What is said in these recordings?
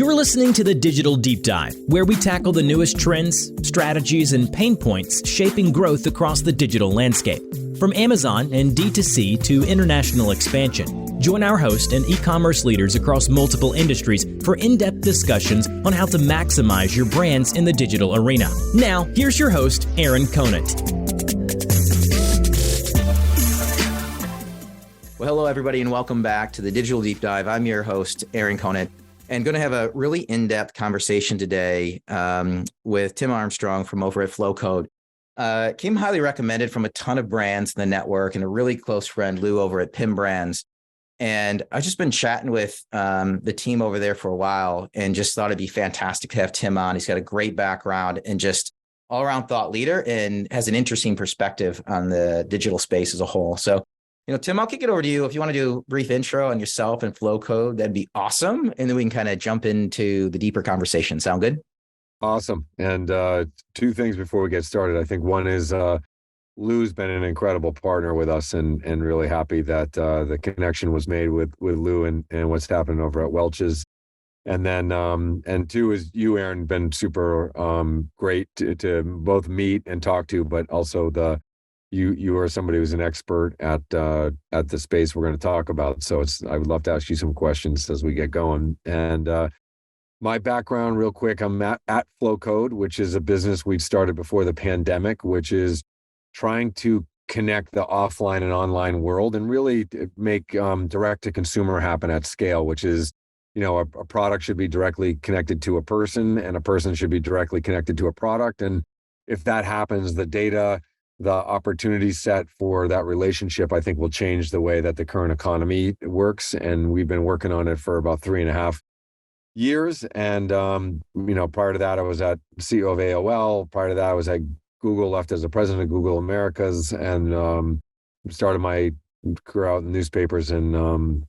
You're listening to the Digital Deep Dive, where we tackle the newest trends, strategies, and pain points shaping growth across the digital landscape. From Amazon and D2C to international expansion, join our host and e-commerce leaders across multiple industries for in-depth discussions on how to maximize your brands in the digital arena. Now, here's your host, Aaron Conant. Well, hello, everybody, and welcome back to the Digital Deep Dive. I'm your host, Aaron Conant, and going to have a really in-depth conversation today with Tim Armstrong from over at Flowcode. Came highly recommended from a ton of brands in the network and a really close friend, Lou, over at Pim Brands. And I've just been chatting with the team over there for a while and just thought it'd be fantastic to have Tim on. He's got a great background and just all-around thought leader and has an interesting perspective on the digital space as a whole. So, Tim, I'll kick it over to you. If you want to do a brief intro on yourself and Flowcode, that'd be awesome. And then we can kind of jump into the deeper conversation. Sound good? Awesome. And two things before we get started. I think one is Lou's been an incredible partner with us and really happy that the connection was made with Lou and what's happening over at Welch's. And then, and two is you, Aaron, been super great to both meet and talk to, but also you are somebody who's an expert at the space we're going to talk about. So I would love to ask you some questions as we get going. And my background real quick, I'm at Flowcode, which is a business we started before the pandemic, which is trying to connect the offline and online world and really make direct to consumer happen at scale, which is, a product should be directly connected to a person and a person should be directly connected to a product. And if that happens, the data, the opportunity set for that relationship, I think will change the way that the current economy works. And we've been working on it for about 3.5 years. And, prior to that, I was at CEO of AOL. Prior to that, I was at Google, left as the president of Google Americas, and started my career out in newspapers and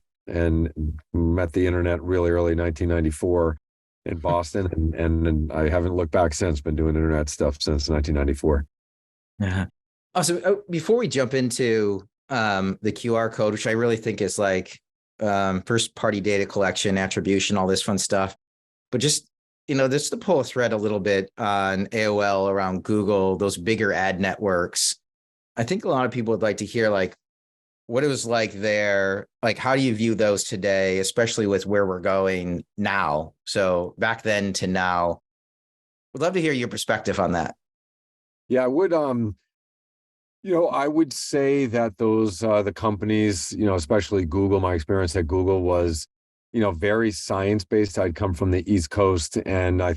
met the internet really early 1994 in Boston. And I haven't looked back since, been doing internet stuff since 1994. Yeah. So before we jump into the QR code, which I really think is like first party data collection, attribution, all this fun stuff, but just, just to pull a thread a little bit on AOL around Google, those bigger ad networks, I think a lot of people would like to hear like what it was like there, like how do you view those today, especially with where we're going now? So back then to now, would love to hear your perspective on that. Yeah, I would, I would say that those, the companies, especially Google, my experience at Google was, very science-based. I'd come from the East Coast and I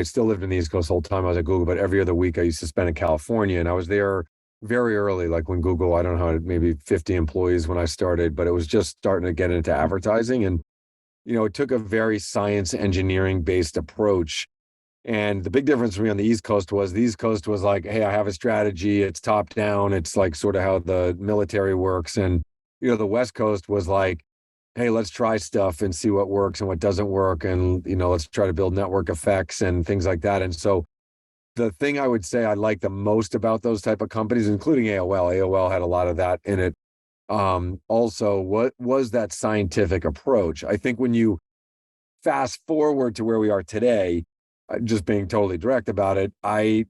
still lived in the East Coast the whole time I was at Google, but every other week I used to spend in California, and I was there very early, like when Google, I don't know, maybe 50 employees when I started, but it was just starting to get into advertising. And, it took a very science engineering based approach. And the big difference for me on the East Coast was like, hey, I have a strategy. It's top down. It's like sort of how the military works. And, the West Coast was like, hey, let's try stuff and see what works and what doesn't work. And, let's try to build network effects and things like that. And so the thing I would say I like the most about those type of companies, including AOL had a lot of that in it. Also, what was that scientific approach? I think when you fast forward to where we are today, just being totally direct about it, I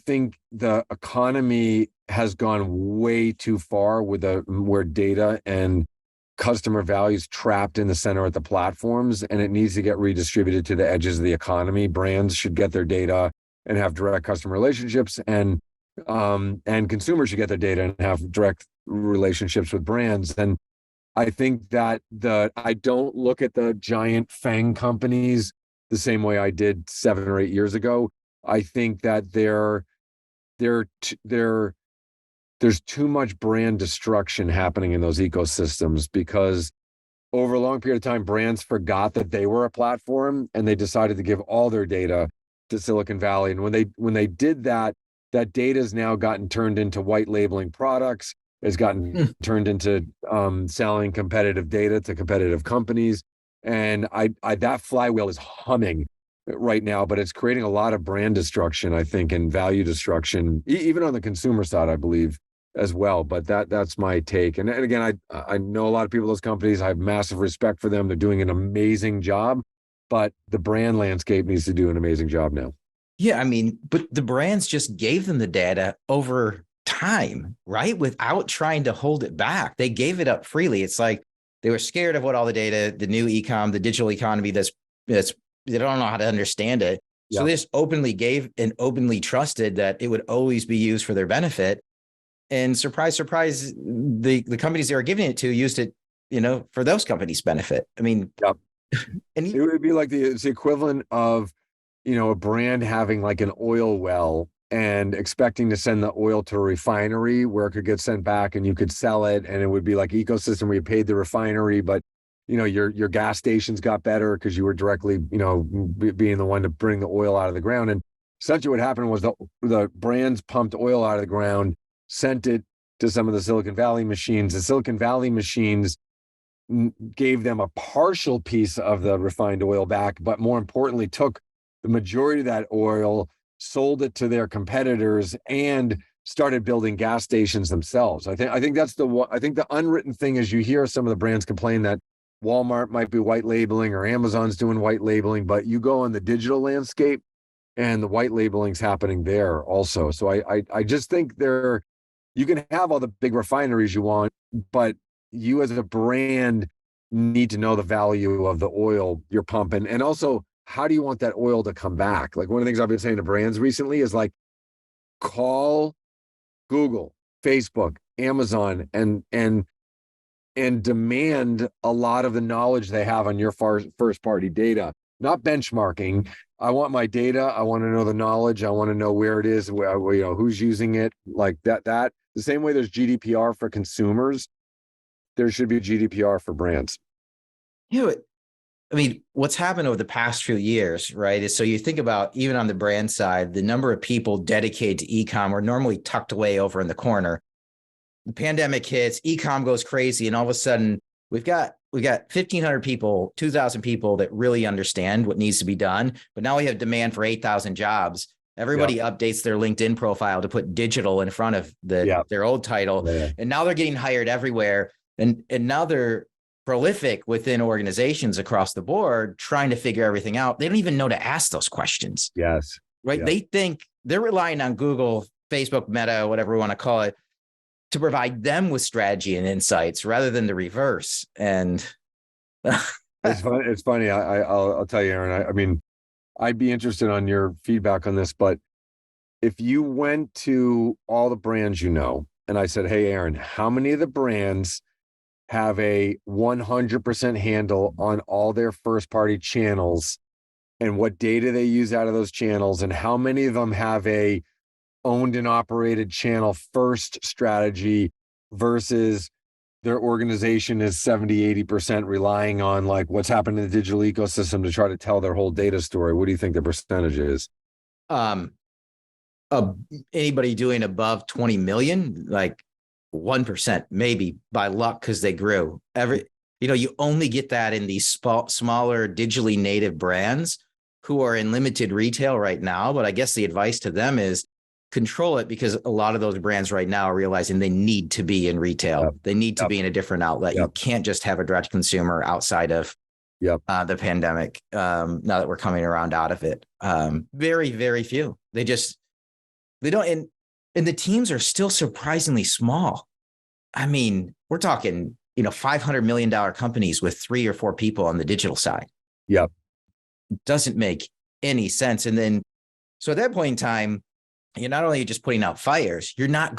think the economy has gone way too far with where data and customer values trapped in the center at the platforms, and it needs to get redistributed to the edges of the economy. Brands should get their data and have direct customer relationships, and consumers should get their data and have direct relationships with brands. And I think that I don't look at the giant FANG companies the same way I did 7 or 8 years ago. I think that there's too much brand destruction happening in those ecosystems because over a long period of time, brands forgot that they were a platform and they decided to give all their data to Silicon Valley. And when they did that, that data has now gotten turned into white labeling products. It's gotten turned into selling competitive data to competitive companies. And that flywheel is humming right now, but it's creating a lot of brand destruction, I think, and value destruction, even on the consumer side, I believe, as well. But that's my take. And again, I know a lot of people in those companies. I have massive respect for them. They're doing an amazing job. but the brand landscape needs to do an amazing job now. Yeah, I mean, but the brands just gave them the data over time, right? Without trying to hold it back. They gave it up freely. It's like they were scared of what all the data, the new e-com, the digital economy that's they don't know how to understand it. So they just openly gave and openly trusted that it would always be used for their benefit. And surprise, surprise, the companies they were giving it to used it, for those companies' benefit. I mean, and it would be like it's the equivalent of, a brand having like an oil well and expecting to send the oil to a refinery where it could get sent back and you could sell it. And it would be like ecosystem where you paid the refinery, but your gas stations got better because you were directly, being the one to bring the oil out of the ground. And essentially what happened was the brands pumped oil out of the ground, sent it to some of the Silicon Valley machines. The Silicon Valley machines gave them a partial piece of the refined oil back, but more importantly, took the majority of that oil, sold it to their competitors, and started building gas stations themselves. I think that's the unwritten thing is you hear some of the brands complain that Walmart might be white labeling or Amazon's doing white labeling, but you go on the digital landscape and the white labeling's happening there also. So I just think you can have all the big refineries you want, but you as a brand need to know the value of the oil you're pumping. And also, how do you want that oil to come back? Like one of the things I've been saying to brands recently is like, call Google, Facebook, Amazon, and demand a lot of the knowledge they have on your first party data, not benchmarking. I want my data. I want to know the knowledge. I want to know where it is, who's using it, like that. The same way there's GDPR for consumers, there should be GDPR for brands. I mean, what's happened over the past few years, right, is so you think about even on the brand side, the number of people dedicated to e-com are normally tucked away over in the corner. The pandemic hits, e-com goes crazy, and all of a sudden we've got 1,500 people, 2,000 people that really understand what needs to be done. But now we have demand for 8,000 jobs. Everybody updates their LinkedIn profile to put digital in front of their old title. Yeah. And now they're getting hired everywhere. And now they're prolific within organizations across the board, trying to figure everything out. They don't even know to ask those questions. Yes. Right. Yeah. They think they're relying on Google, Facebook, Meta, whatever we want to call it, to provide them with strategy and insights rather than the reverse. And it's funny. I'll tell you, Aaron, I mean, I'd be interested on your feedback on this, but if you went to all the brands, and I said, hey, Aaron, how many of the brands have a 100% handle on all their first party channels and what data they use out of those channels, and how many of them have a owned and operated channel first strategy versus their organization is 70-80% relying on like what's happened in the digital ecosystem to try to tell their whole data story? What do you think the percentage is? Anybody doing above 20 million, like 1%, maybe by luck, because they grew. You only get that in these smaller digitally native brands who are in limited retail right now. But I guess the advice to them is control it, because a lot of those brands right now are realizing they need to be in retail. Yep. They need to be in a different outlet. Yep. You can't just have a direct consumer outside of the pandemic. Now that we're coming around out of it, very, very few. They don't. And the teams are still surprisingly small. I mean, we're talking, $500 million companies with 3 or 4 people on the digital side. Yep. Doesn't make any sense. And then, so at that point in time, you're not only just putting out fires, you're not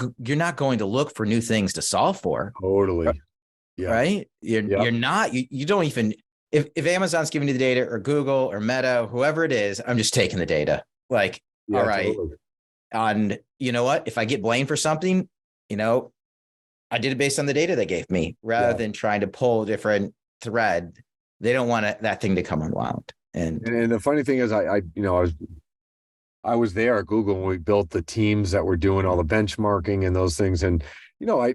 going to look for new things to solve for. Totally. Yeah. Right. You're not, you don't even, if Amazon's giving you the data, or Google or Meta, whoever it is, I'm just taking the data. Like, all right. Totally. And you know what? If I get blamed for something, I did it based on the data they gave me rather than trying to pull a different thread. They don't want that thing to come unwound. And the funny thing is, I was there at Google when we built the teams that were doing all the benchmarking and those things. And, I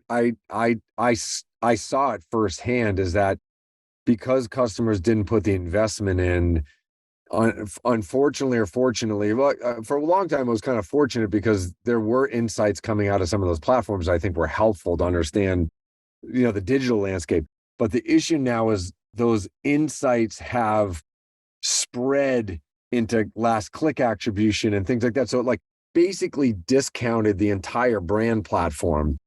saw it firsthand, is that because customers didn't put the investment in, unfortunately or fortunately, for a long time, it was kind of fortunate because there were insights coming out of some of those platforms I think were helpful to understand, the digital landscape. But the issue now is those insights have spread into last click attribution and things like that. So it like basically discounted the entire brand platform.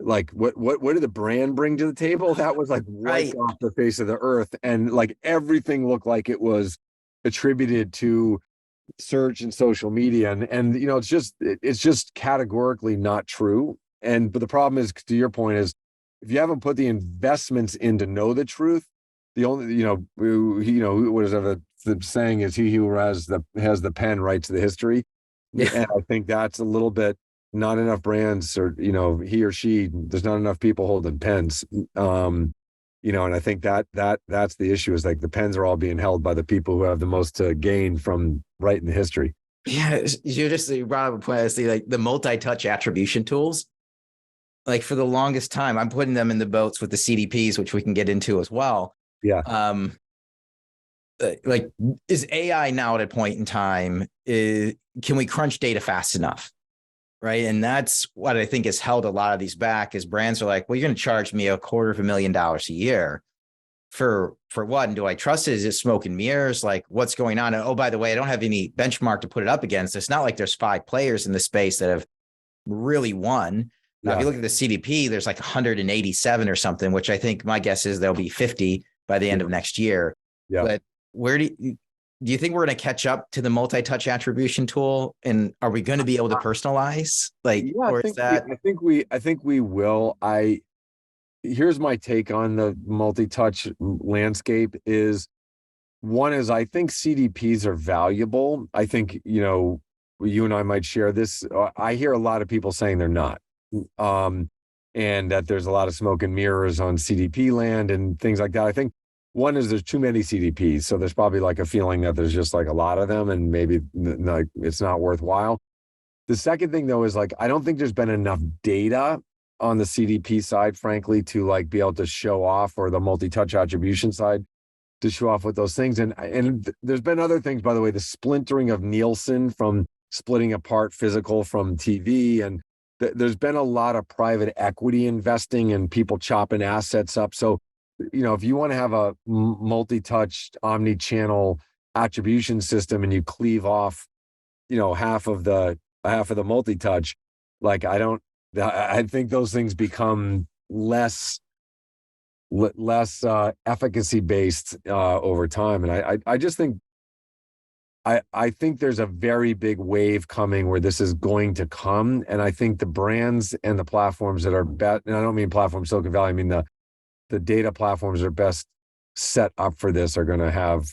Like what did the brand bring to the table? That was like wiped off the face of the earth. And like everything looked like it was attributed to search and social media. And it's just categorically not true. But the problem is, to your point, is if you haven't put the investments in to know the truth, the only, what is the saying is, he who has the pen writes the history. Yeah. And I think that's a little bit, not enough brands, or, he or she, there's not enough people holding pens. And I think that's the issue, is like the pens are all being held by the people who have the most to gain from writing the history. Yeah. You brought up a point, like the multi-touch attribution tools. Like for the longest time, I'm putting them in the boats with the CDPs, which we can get into as well. Yeah. Like, is AI now at a point in time, can we crunch data fast enough? Right. And that's what I think has held a lot of these back, is brands are like, well, you're going to charge me $250,000 a year for what? And do I trust it? Is it smoke and mirrors? Like, what's going on? And, oh, by the way, I don't have any benchmark to put it up against. It's not like there's 5 players in the space that have really won. Now, if you look at the CDP, there's like 187 or something, which I think my guess is there'll be 50 by the end of next year. Yeah. But where do you think we're going to catch up to the multi-touch attribution tool? And are we going to be able to personalize? Like, yeah, I think we will. Here's my take on the multi-touch landscape is, one is, I think CDPs are valuable. I think, you and I might share this. I hear a lot of people saying they're not. And that there's a lot of smoke and mirrors on CDP land and things like that. I think one is there's too many CDPs. So there's probably like a feeling that there's just like a lot of them, and maybe like it's not worthwhile. The second thing though is, like, I don't think there's been enough data on the CDP side, frankly, to like be able to show off, or the multi-touch attribution side to show off with those things. And there's been other things, by the way, the splintering of Nielsen, from splitting apart physical from TV, and there's been a lot of private equity investing and people chopping assets up. So, if you want to have a multi-touch omni-channel attribution system and you cleave off, half of the multi-touch, like, I think those things become less efficacy based over time. And I just think, I think there's a very big wave coming where this is going to come. And I think the brands and the platforms that are best, and I don't mean platform Silicon Valley, I mean the data platforms that are best set up for this, are going to have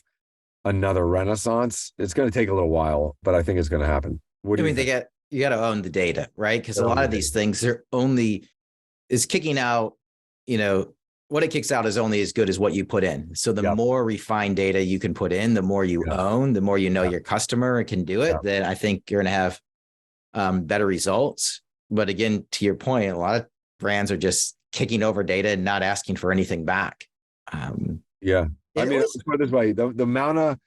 another renaissance. It's going to take a little while, but I think it's going to happen. What do you think? You got to own the data, right? Because a lot of these things, is kicking out, what it kicks out is only as good as what you put in. So the more refined data you can put in, the more you own, the more your customer can do it, then I think you're going to have better results. But again, to your point, a lot of brands are just kicking over data and not asking for anything back. I mean, let's put it this way, the amount of,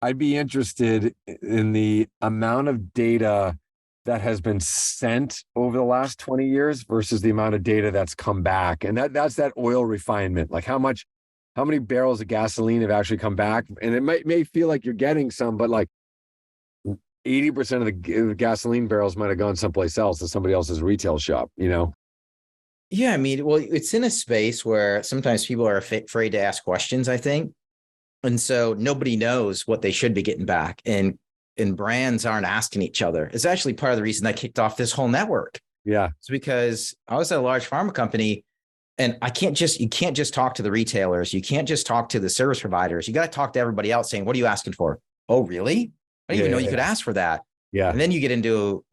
I'd be interested in the amount of data that has been sent over the last 20 years versus the amount of data that's come back. And that's that oil refinement. Like how many barrels of gasoline have actually come back? And it may feel like you're getting some, but like 80% of the gasoline barrels might have gone someplace else, to somebody else's retail shop, Yeah, I mean, well, it's in a space where sometimes people are afraid to ask questions, I think. And so nobody knows what they should be getting back. And brands aren't asking each other. It's actually part of the reason I kicked off this whole network. Yeah. It's because I was at a large pharma company, and you can't just talk to the retailers. You can't just talk to the service providers. You got to talk to everybody else saying, what are you asking for? Oh, really? I didn't even know you could ask for that. Yeah. And then you get into,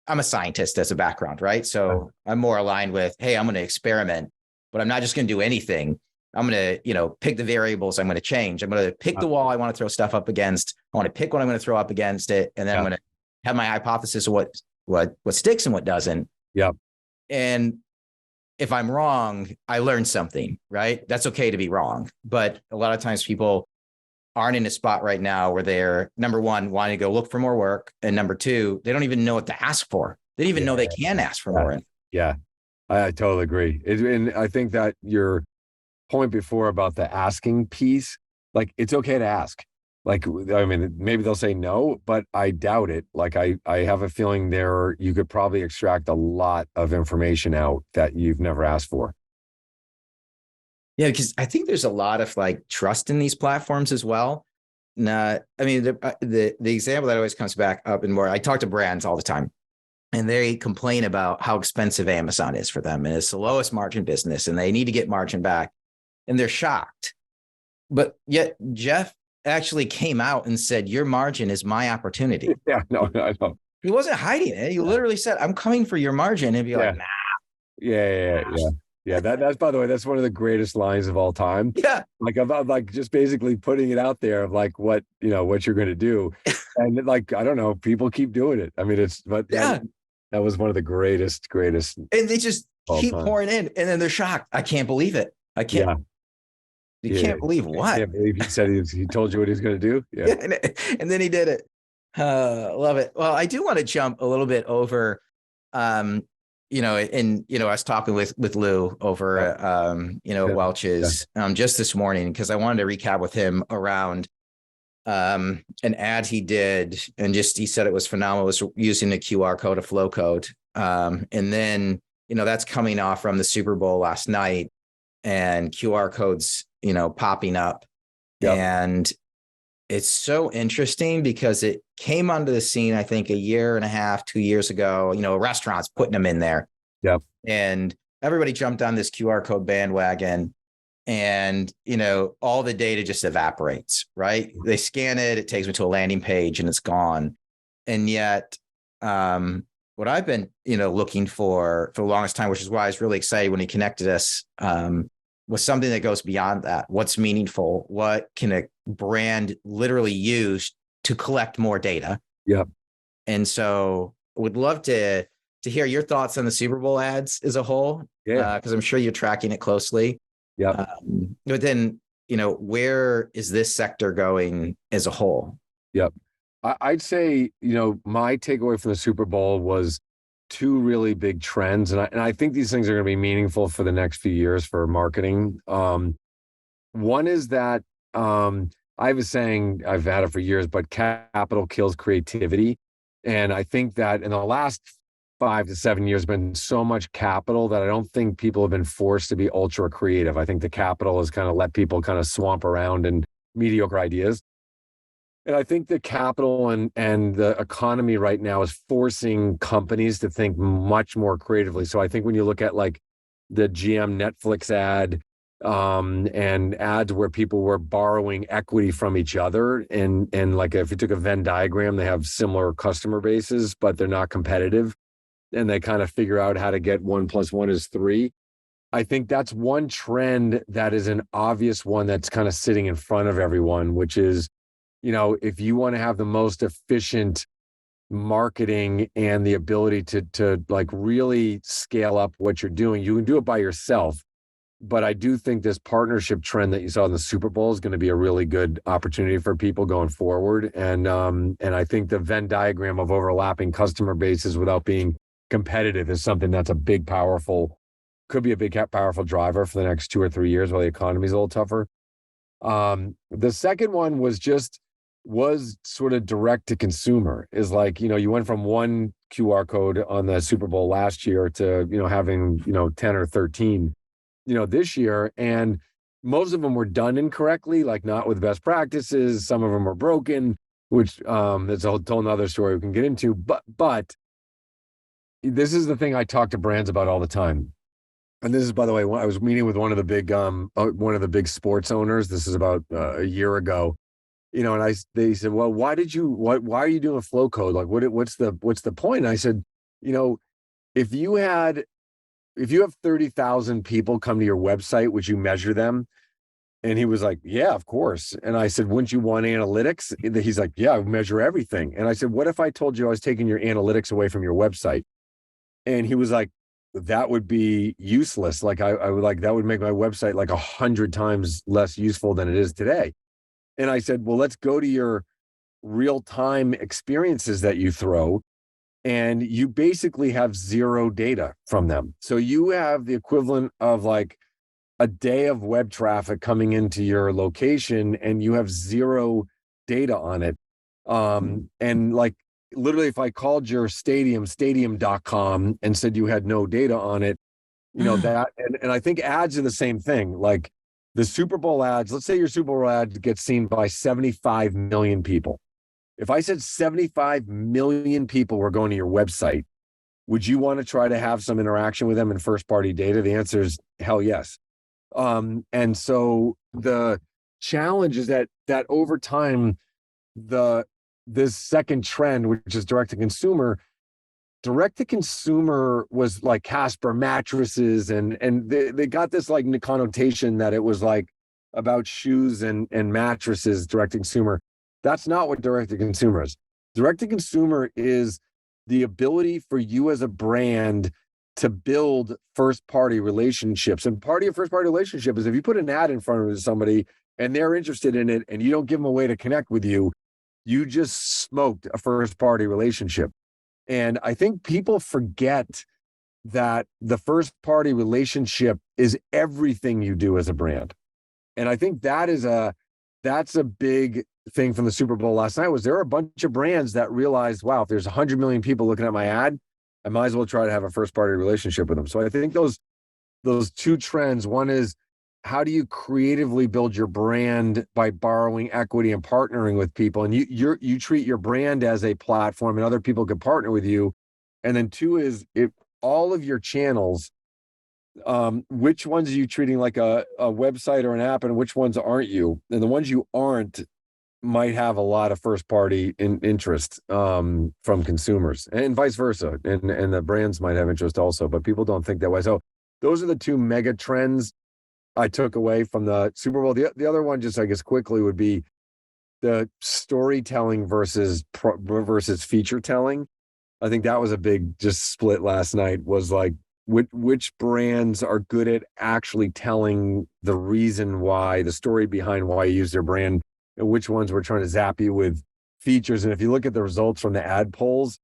I'm a scientist as a background, right? So I'm more aligned with, hey, I'm going to experiment, but I'm not just going to do anything. I'm going to, pick the variables I'm going to change. I'm going to pick the wall I want to throw stuff up against. I want to pick what I'm going to throw up against it. And then I'm going to have my hypothesis of what sticks and what doesn't. Yeah. And if I'm wrong, I learned something, right? That's okay to be wrong. But a lot of times people aren't in a spot right now where they're, number one, wanting to go look for more work. And number two, they don't even know what to ask for. They don't even know they can ask for more. Yeah, I totally agree. And I think that your point before about the asking piece, like, it's okay to ask. Like, I mean, maybe they'll say no, but I doubt it. Like, I have a feeling there you could probably extract a lot of information out that you've never asked for. Yeah, because I think there's a lot of like trust in these platforms as well. Not, I mean, the example that always comes back up and more. I talk to brands all the time, and they complain about how expensive Amazon is for them, and it's the lowest margin business, and they need to get margin back, and they're shocked. But yet Jeff actually came out and said, "Your margin is my opportunity." Yeah, no, I know. He wasn't hiding it. He literally said, "I'm coming for your margin," and be Yeah, like, "Nah." yeah. That's by the way, that's one of the greatest lines of all time. Yeah. Like about like just basically putting it out there of like what what you're going to do, and like I don't know, people keep doing it. I mean, Yeah. that was one of the greatest And they just all keep time. pouring in, and then they're shocked. I can't believe it. I can't. Yeah, You can't believe what? can't believe he said he told you what he's going to do. Yeah, And then he did it. Love it. Well, I do want to jump a little bit over, and I was talking with Lou over, Welch's, just this morning, because I wanted to recap with him around, an ad he did, and just, he said it was phenomenal. It was using the QR code of Flowcode. And then, that's coming off from the Super Bowl last night, and QR codes, popping up. Yep. And it's so interesting because it came onto the scene, I think, a year and a half, 2 years ago, restaurants putting them in there. Yep. And everybody jumped on this QR code bandwagon, and, all the data just evaporates, right? They scan it, it takes them to a landing page, and it's gone. And yet, what I've been, looking for the longest time, which is why I was really excited when he connected us, was something that goes beyond that. What's meaningful? What can a brand literally use to collect more data? Yep. And so would love to hear your thoughts on the Super Bowl ads as a whole. Yeah. Because I'm sure you're tracking it closely. Yeah. But then, where is this sector going as a whole? Yep. I'd say, my takeaway from the Super Bowl was two really big trends. And I think these things are going to be meaningful for the next few years for marketing. One is that I have a saying, I've had it for years, but capital kills creativity. And I think that in the last 5 to 7 years, been so much capital that I don't think people have been forced to be ultra creative. I think the capital has kind of let people kind of swamp around in mediocre ideas. And I think the capital and the economy right now is forcing companies to think much more creatively. So I think when you look at like the GM Netflix ad, and ads where people were borrowing equity from each other, and like if you took a Venn diagram, they have similar customer bases, but they're not competitive, and they kind of figure out how to get 1 + 1 is 3. I think that's one trend that is an obvious one that's kind of sitting in front of everyone, which is, if you want to have the most efficient marketing and the ability to like really scale up what you're doing, you can do it by yourself. But I do think this partnership trend that you saw in the Super Bowl is going to be a really good opportunity for people going forward. And I think the Venn diagram of overlapping customer bases without being competitive is something that's could be a big, powerful driver for the next 2 or 3 years while the economy is a little tougher. The second one was sort of direct to consumer, is like, you went from one QR code on the Super Bowl last year to, having, 10 or 13, this year. And most of them were done incorrectly, like not with best practices. Some of them are broken, which is a whole nother story we can get into. But this is the thing I talk to brands about all the time. And this is, by the way, I was meeting with one of the big sports owners. This is about a year ago, and they said, well, why are you doing Flowcode? Like, what's the point? And I said, if you have 30,000 people come to your website, would you measure them? And he was like, yeah, of course. And I said, wouldn't you want analytics? He's like, yeah, I measure everything. And I said, what if I told you I was taking your analytics away from your website? And he was like, that would be useless. Like I would like, that would make my website like 100 times less useful than it is today. And I said, well, let's go to your real-time experiences that you throw, and you basically have zero data from them. So you have the equivalent of like a day of web traffic coming into your location, and you have zero data on it. And like literally if I called your stadium.com and said you had no data on it, that, and I think ads are the same thing. Like the Super Bowl ads, let's say your Super Bowl ad gets seen by 75 million people. If I said 75 million people were going to your website, would you want to try to have some interaction with them in first party data? The answer is hell yes. And so the challenge is that over time, this second trend, which is direct to consumer was like Casper mattresses, and they got this like connotation that it was like about shoes and mattresses. Direct to consumer, that's not what direct to consumer is. Direct to consumer is the ability for you as a brand to build first party relationships. And part of your first party relationship is if you put an ad in front of somebody and they're interested in it and you don't give them a way to connect with you, you just smoked a first party relationship. And I think people forget that the first party relationship is everything you do as a brand. And I think that's a big thing from the Super Bowl last night. Was there were a bunch of brands that realized, wow, if there's 100 million people looking at my ad, I might as well try to have a first party relationship with them. So I think those two trends, one is how do you creatively build your brand by borrowing equity and partnering with people? And you treat your brand as a platform and other people can partner with you. And then two is if all of your channels, which ones are you treating like a website or an app and which ones aren't you? And the ones you aren't might have a lot of first party interest from consumers and vice versa. And the brands might have interest also, but people don't think that way. So those are the two mega trends I took away from the Super Bowl. The other one, just I guess quickly, would be the storytelling versus feature telling. I think that was a big just split last night, was like which brands are good at actually telling the reason why, the story behind why you use their brand, and which ones were trying to zap you with features. And if you look at the results from the ad polls,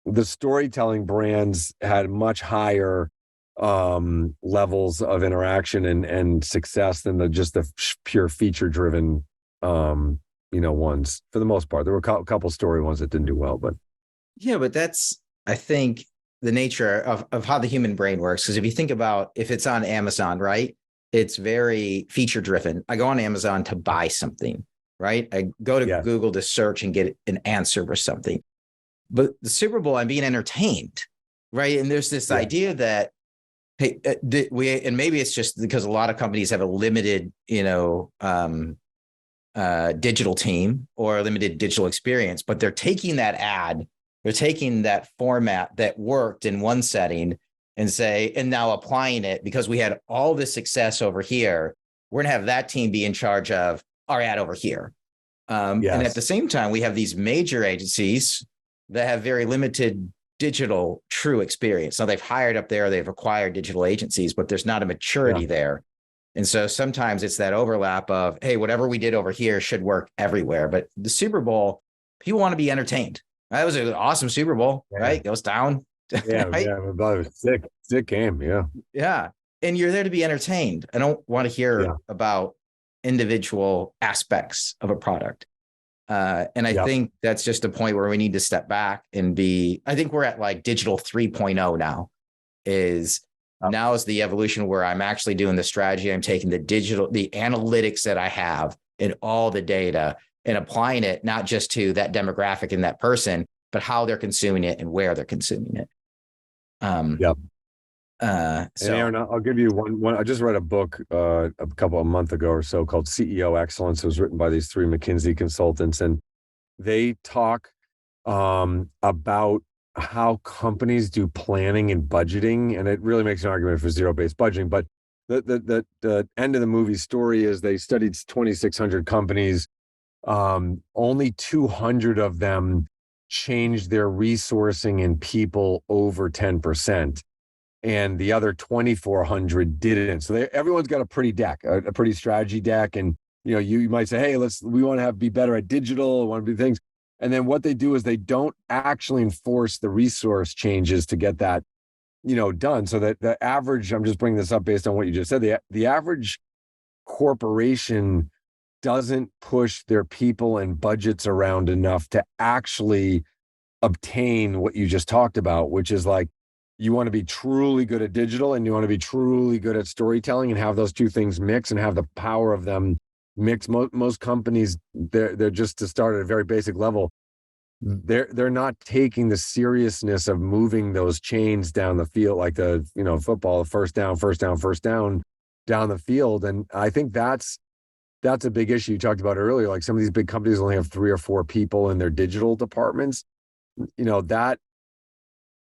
the storytelling brands had much higher levels of interaction and success than the pure feature driven ones. For the most part, there were a couple story ones that didn't do well, but that's, I think, the nature of how the human brain works. Because if you think about, if it's on Amazon, right, it's very feature driven. I go on Amazon to buy something, right? I go to Google to search and get an answer for something. But the Super Bowl, I'm being entertained, right? And there's this idea that, hey, and maybe it's just because a lot of companies have a limited, digital team or a limited digital experience, but they're taking that ad, they're taking that format that worked in one setting and now applying it because we had all this success over here. We're going to have that team be in charge of our ad over here. And at the same time, we have these major agencies that have very limited digital true experience. Now they've hired up there, they've acquired digital agencies, but there's not a maturity there. And so sometimes it's that overlap of, hey, whatever we did over here should work everywhere. But the Super Bowl, people want to be entertained. That was an awesome Super Bowl, right? Goes down. Right? It was sick game. Yeah. And you're there to be entertained. I don't want to hear about individual aspects of a product. And I think that's just a point where we need to step back and I think we're at like digital 3.0 now. Now is the evolution where I'm actually doing the strategy. I'm taking the analytics that I have and all the data and applying it, not just to that demographic and that person, but how they're consuming it and where they're consuming it. So Aaron, I'll give you one. I just read a book a month ago or so called CEO Excellence. It was written by these 3 McKinsey consultants, and they talk about how companies do planning and budgeting, and it really makes an argument for zero-based budgeting. But the end of the movie story is they studied 2,600 companies. Only 200 of them changed their resourcing and people over 10%. And the other 2,400 didn't. So everyone's got a pretty pretty strategy deck. And, you might say, hey, we want to be better at digital, want to do things. And then what they do is they don't actually enforce the resource changes to get that, done. So that the average, I'm just bringing this up based on what you just said, the average corporation doesn't push their people and budgets around enough to actually obtain what you just talked about, which is like, you want to be truly good at digital and you want to be truly good at storytelling and have those two things mix and have the power of them mix. Most companies, they're just, to start at a very basic level, they're not taking the seriousness of moving those chains down the field, like the, football, first down down the field. And I think that's a big issue you talked about earlier. Like some of these big companies only have 3 or 4 people in their digital departments.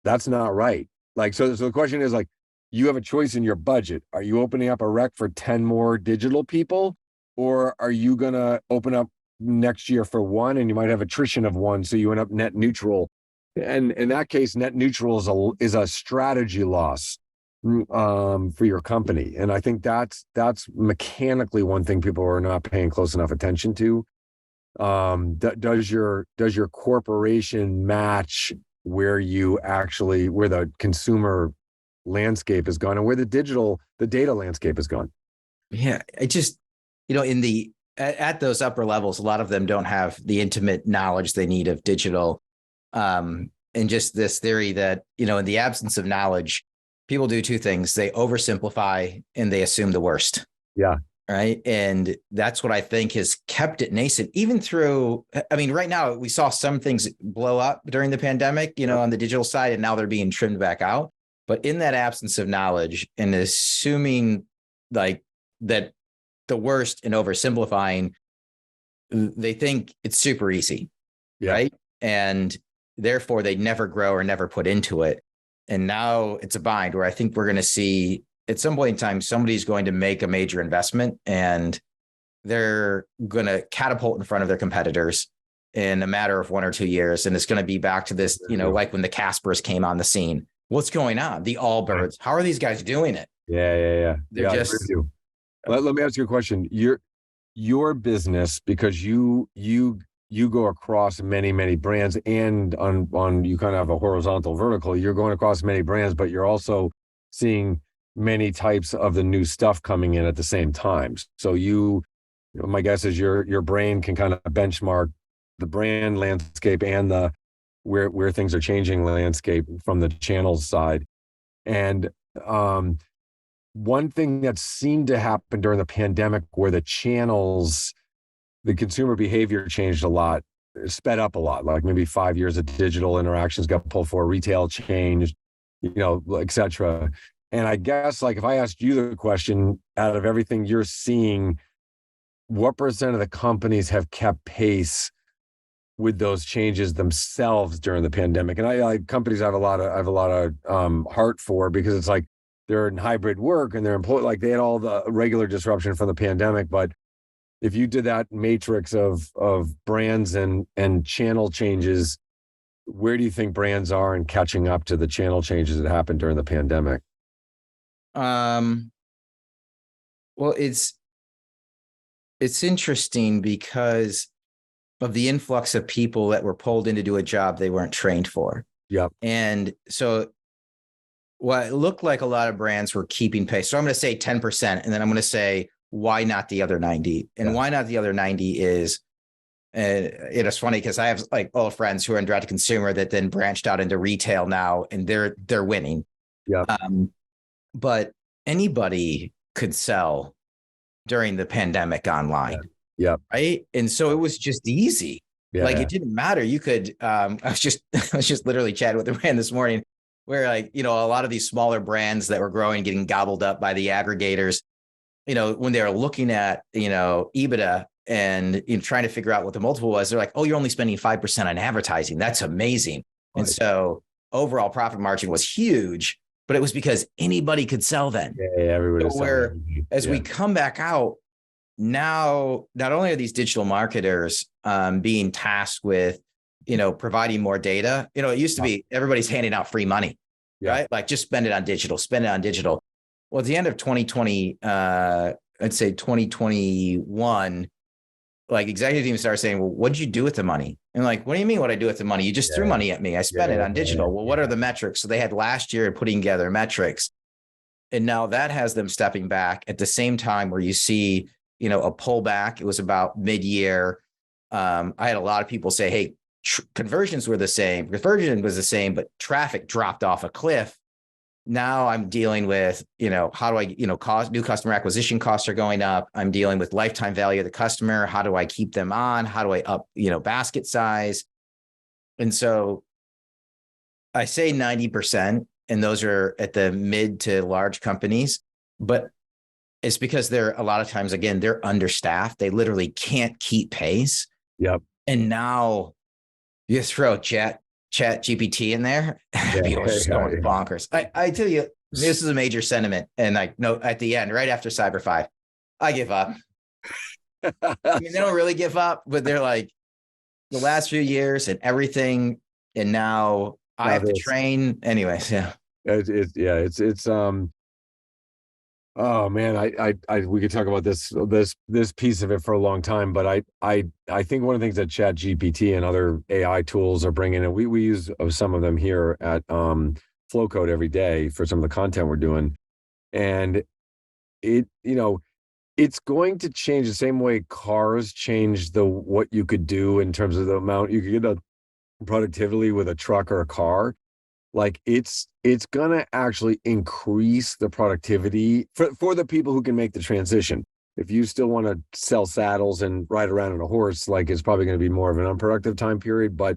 That's not right. Like, so the question is, like, you have a choice in your budget. Are you opening up a rec for 10 more digital people, or are you going to open up next year for 1 and you might have attrition of 1, so you end up net neutral? And in that case, net neutral is a strategy loss for your company. And I think that's mechanically one thing people are not paying close enough attention to. Does your corporation match where the consumer landscape has gone and where the data landscape has gone? Yeah, it just, at those upper levels, a lot of them don't have the intimate knowledge they need of digital. And just this theory that, in the absence of knowledge, people do 2 things. They oversimplify and they assume the worst. Yeah. Right. And that's what I think has kept it nascent, even through, right now we saw some things blow up during the pandemic, on the digital side, and now they're being trimmed back out. But in that absence of knowledge and assuming like that the worst and oversimplifying, they think it's super easy. Yeah. Right. And therefore they never grow or never put into it. And now it's a bind where I think we're going to see at some point in time, somebody's going to make a major investment and they're going to catapult in front of their competitors in a matter of 1 or 2 years. And it's going to be back to this, like when the Caspers came on the scene. What's going on? The Allbirds. How are these guys doing it? Yeah. They're just. Let me ask you a question. Your business, because you go across many brands, and on you kind of have a horizontal vertical. You're going across many brands, but you're also seeing many types of the new stuff coming in at the same time. So my guess is your brain can kind of benchmark the brand landscape and the where things are changing landscape from the channels side. And one thing that seemed to happen during the pandemic, where the consumer behavior changed a lot, sped up a lot, like maybe 5 years of digital interactions got pulled for, retail changed, et cetera. And I guess, like, if I asked you the question, out of everything you're seeing, what % of the companies have kept pace with those changes themselves during the pandemic? And companies I have a lot of heart for, because it's like they're in hybrid work and they're employed, like they had all the regular disruption from the pandemic. But if you did that matrix of brands and channel changes, where do you think brands are in catching up to the channel changes that happened during the pandemic? Well, it's interesting because of the influx of people that were pulled in to do a job they weren't trained for. Yep. And so what it looked like a lot of brands were keeping pace. So I'm going to say 10%, and then I'm going to say, why not the other 90? And why not the other 90 is, it's funny because I have like old friends who are in direct to consumer that then branched out into retail now, and they're winning. Yeah. But anybody could sell during the pandemic online. Yeah. Right. And so it was just easy. Yeah. Like it didn't matter. You could, I was just literally chatting with a brand this morning where, like, a lot of these smaller brands that were growing, getting gobbled up by the aggregators, when they were looking at, EBITDA and trying to figure out what the multiple was, they're like, oh, you're only spending 5% on advertising. That's amazing. Right. And so overall profit margin was huge, but it was because anybody could sell then. Yeah, everybody. So as we come back out now, not only are these digital marketers being tasked with, providing more data. It used to be everybody's handing out free money, right? Like just spend it on digital. Well, at the end of 2020, I'd say 2021, like executive teams started saying, well, what did you do with the money? And like, what do you mean what I do with the money? You just threw money at me. I spent it on digital. Well, what are the metrics? So they had last year putting together metrics. And now that has them stepping back at the same time where you see a pullback. It was about mid-year. I had a lot of people say, hey, conversions were the same. Conversion was the same, but traffic dropped off a cliff. Now I'm dealing with, how do I, new customer acquisition costs are going up. I'm dealing with lifetime value of the customer. How do I keep them on? How do I up, basket size? And so I say 90%, and those are at the mid to large companies, but it's because they're a lot of times, again, they're understaffed. They literally can't keep pace. Yep. And now you throw chat GPT in there, people are just going bonkers. I tell you, this is a major sentiment. And at the end, right after Cyber 5, I give up. I mean, they don't really give up, but they're like the last few years and everything. And now I have to train anyways. Yeah. Oh man, we could talk about this piece of it for a long time, but I think one of the things that Chat GPT and other AI tools are bringing, and we use some of them here at Flowcode every day for some of the content we're doing, and it's going to change the same way cars change what you could do in terms of the amount you could get a productivity with a truck or a car. Like it's going to actually increase the productivity for the people who can make the transition. If you still want to sell saddles and ride around on a horse, like it's probably going to be more of an unproductive time period. But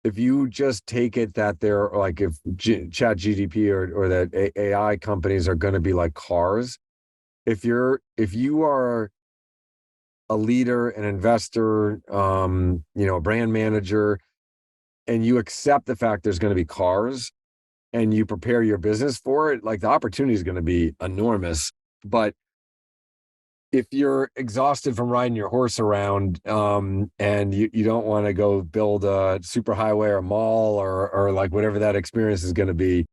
if you just take it that they're like, if Chat GDP or that AI companies are going to be like cars, if you are a leader, an investor, a brand manager, and you accept the fact there's going to be cars and you prepare your business for it, like the opportunity is going to be enormous. But if you're exhausted from riding your horse around and you don't want to go build a superhighway or a mall or like whatever that experience is going to be,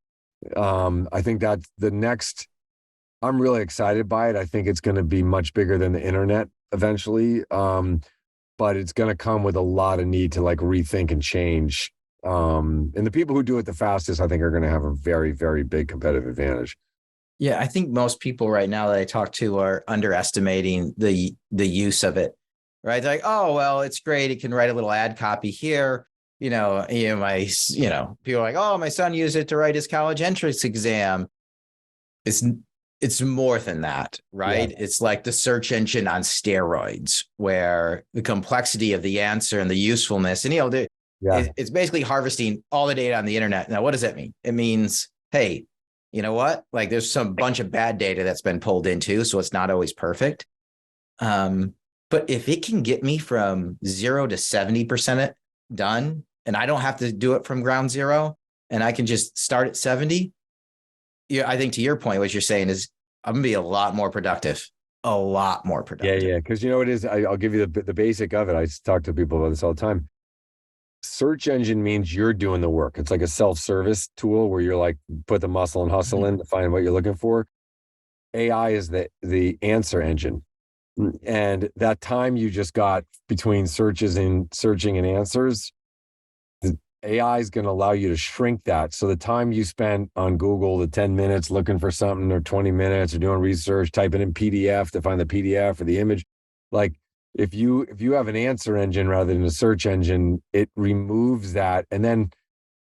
I think that's the next. I'm really excited by it. I think it's going to be much bigger than the internet eventually. But it's going to come with a lot of need to like rethink and change. And the people who do it the fastest, I think, are going to have a very, very big competitive advantage. Yeah, I think most people right now that I talk to are underestimating the use of it, right? They're like, oh, well, it's great. It can write a little ad copy here. People are like, oh, my son used it to write his college entrance exam. It's more than that, right? Yeah. It's like the search engine on steroids, where the complexity of the answer and the usefulness, and it's basically harvesting all the data on the internet. Now, what does that mean? It means, hey, you know what? Like, there's some bunch of bad data that's been pulled into, so it's not always perfect. But if it can get me from 0 to 70% done, and I don't have to do it from ground zero, and I can just start at 70. Yeah, I think to your point, what you're saying is I'm going to be a lot more productive. Yeah. Because it is. I'll give you the basic of it. I talk to people about this all the time. Search engine means you're doing the work. It's like a self-service tool where you're like, put the muscle and hustle in to find what you're looking for. AI is the answer engine. And that time you just got between searching and answers, the AI is going to allow you to shrink that. So the time you spent on Google, the 10 minutes looking for something, or 20 minutes, or doing research, typing in PDF to find the PDF or the image, like if you have an answer engine rather than a search engine, it removes that. And then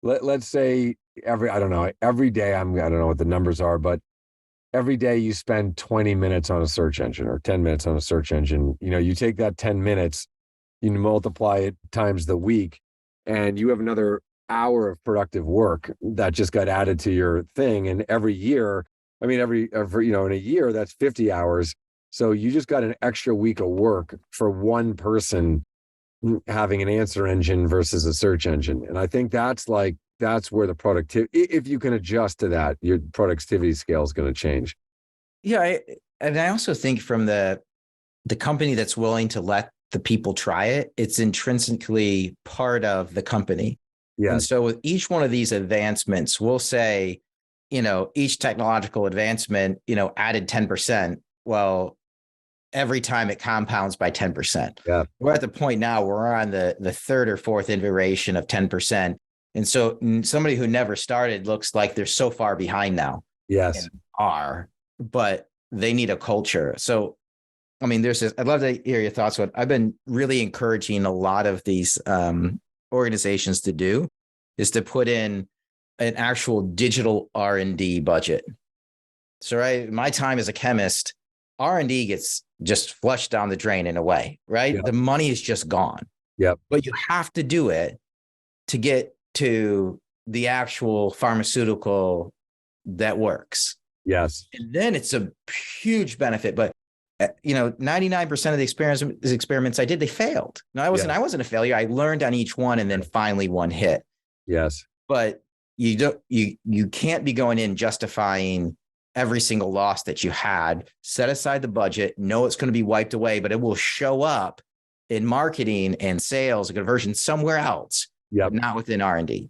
let's say every day, I don't know what the numbers are, but every day you spend 20 minutes on a search engine or 10 minutes on a search engine, you take that 10 minutes, you multiply it times the week, and you have another hour of productive work that just got added to your thing. And every year, in a year, that's 50 hours. So you just got an extra week of work for one person having an answer engine versus a search engine. And I think that's where the productivity, if you can adjust to that, your productivity scale is going to change. Yeah. And I also think from the company that's willing to let the people try it, it's intrinsically part of the company. Yeah. And so with each one of these advancements, we'll say, each technological advancement, added 10%. Well, every time it compounds by 10%. Yeah. We're at the point now where we're on the third or fourth iteration of 10%. And so somebody who never started looks like they're so far behind now. Yes. But they need a culture. So I mean, there's this, I'd love to hear your thoughts. What I've been really encouraging a lot of these organizations to do is to put in an actual digital R&D budget. So, right, my time as a chemist, R&D gets just flushed down the drain in a way, right? Yep. The money is just gone. Yep. But you have to do it to get to the actual pharmaceutical that works. Yes. And then it's a huge benefit. But 99% of the experiments I did, they failed. No, I wasn't a failure. I learned on each one, and then finally one hit. Yes. But you can't be going in justifying every single loss that you had. Set aside the budget, know it's going to be wiped away, but it will show up in marketing and sales and conversion somewhere else, but not within R&D.